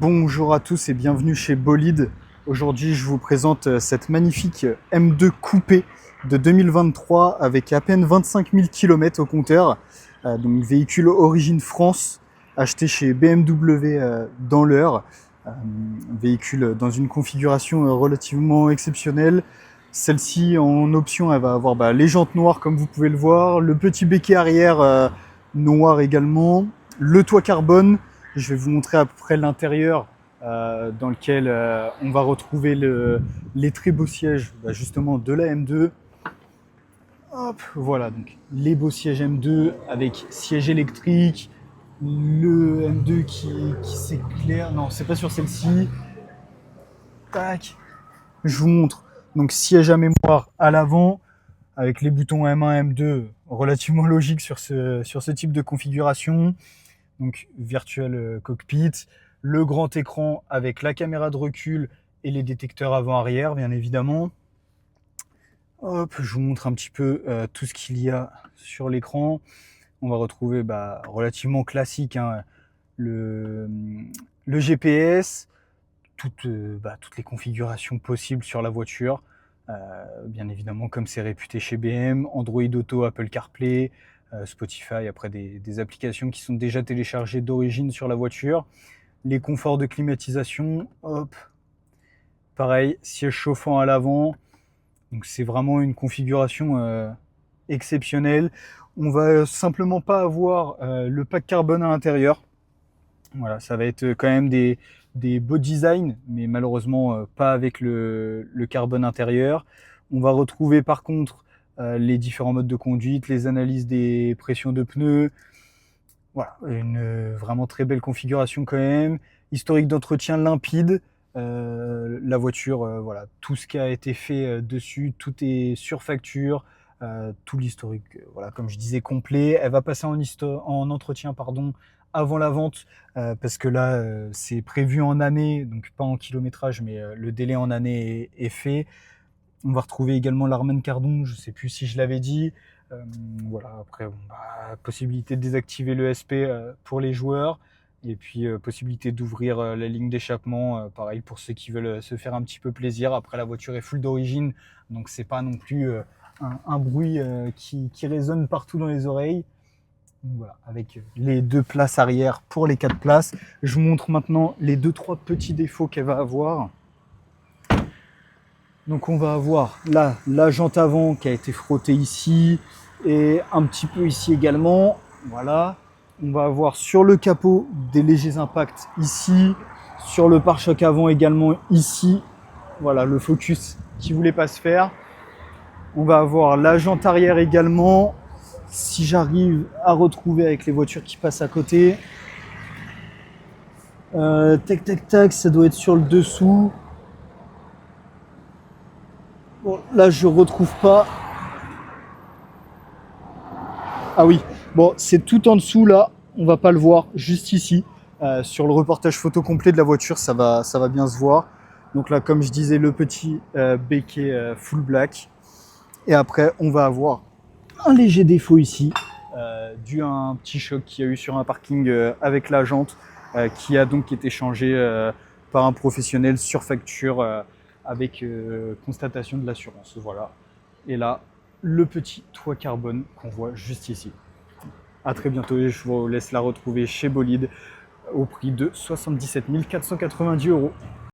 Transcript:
Bonjour à tous et bienvenue chez Bolide. Aujourd'hui, je vous présente cette magnifique M2 coupé de 2023 avec à peine 25 000 km au compteur. Donc véhicule origine France, acheté chez BMW dans l'heure. Véhicule dans une configuration relativement exceptionnelle. Celle-ci, en option, elle va avoir les jantes noires comme vous pouvez le voir, le petit béquet arrière noir également, le toit carbone. Je vais vous montrer à peu près l'intérieur dans lequel on va retrouver les très beaux sièges justement de la M2. Hop, voilà, donc les beaux sièges M2 avec siège électrique, le M2 qui s'éclaire. Non, c'est pas sur celle-ci. Tac, je vous montre. Donc siège à mémoire à l'avant avec les boutons M1, M2 relativement logiques sur ce type de configuration. Donc virtual cockpit, le grand écran avec la caméra de recul et les détecteurs avant-arrière, bien évidemment. Hop, je vous montre un petit peu tout ce qu'il y a sur l'écran. On va retrouver relativement classique le GPS, toutes les configurations possibles sur la voiture. Bien évidemment, comme c'est réputé chez BM, Android Auto, Apple CarPlay, Spotify, après des applications qui sont déjà téléchargées d'origine sur la voiture. Les conforts de climatisation, hop, pareil, siège chauffant à l'avant. Donc c'est vraiment une configuration exceptionnelle. On va simplement pas avoir le pack carbone à l'intérieur. Voilà, ça va être quand même des beaux designs, mais malheureusement pas avec le carbone intérieur. On va retrouver par contre les différents modes de conduite, les analyses des pressions de pneus. Voilà, une vraiment très belle configuration quand même. Historique d'entretien limpide. La voiture, voilà, tout ce qui a été fait dessus, tout est sur facture. Tout l'historique, voilà, comme je disais, complet. Elle va passer en entretien avant la vente, parce que là, c'est prévu en année, donc pas en kilométrage, mais le délai en année est fait. On va retrouver également l'Harman Kardon, je ne sais plus si je l'avais dit. Voilà, après, possibilité de désactiver le SP pour les joueurs. Et puis, possibilité d'ouvrir la ligne d'échappement, pareil pour ceux qui veulent se faire un petit peu plaisir. Après, la voiture est full d'origine, donc c'est pas non plus un bruit qui résonne partout dans les oreilles. Donc voilà, avec les 2 places arrière pour les 4 places. Je vous montre maintenant les 2-3 petits défauts qu'elle va avoir. Donc on va avoir là la jante avant qui a été frottée ici et un petit peu ici également. Voilà. On va avoir sur le capot des légers impacts ici, sur le pare-choc avant également ici. Voilà le focus qui voulait pas se faire. On va avoir la jante arrière également. Si j'arrive à retrouver avec les voitures qui passent à côté. Tac tac tac, ça doit être sur le dessous. Bon, là je retrouve pas. Ah oui, bon, c'est tout en dessous là, on va pas le voir, juste ici. Sur le reportage photo complet de la voiture, ça va bien se voir. Donc là, comme je disais, le petit béquet full black. Et après, on va avoir un léger défaut ici, dû à un petit choc qu'il y a eu sur un parking avec la jante, qui a donc été changé par un professionnel sur facture avec constatation de l'assurance. Voilà. Et là, le petit toit carbone qu'on voit juste ici. À très bientôt et je vous laisse la retrouver chez Bolide au prix de 77 490 €.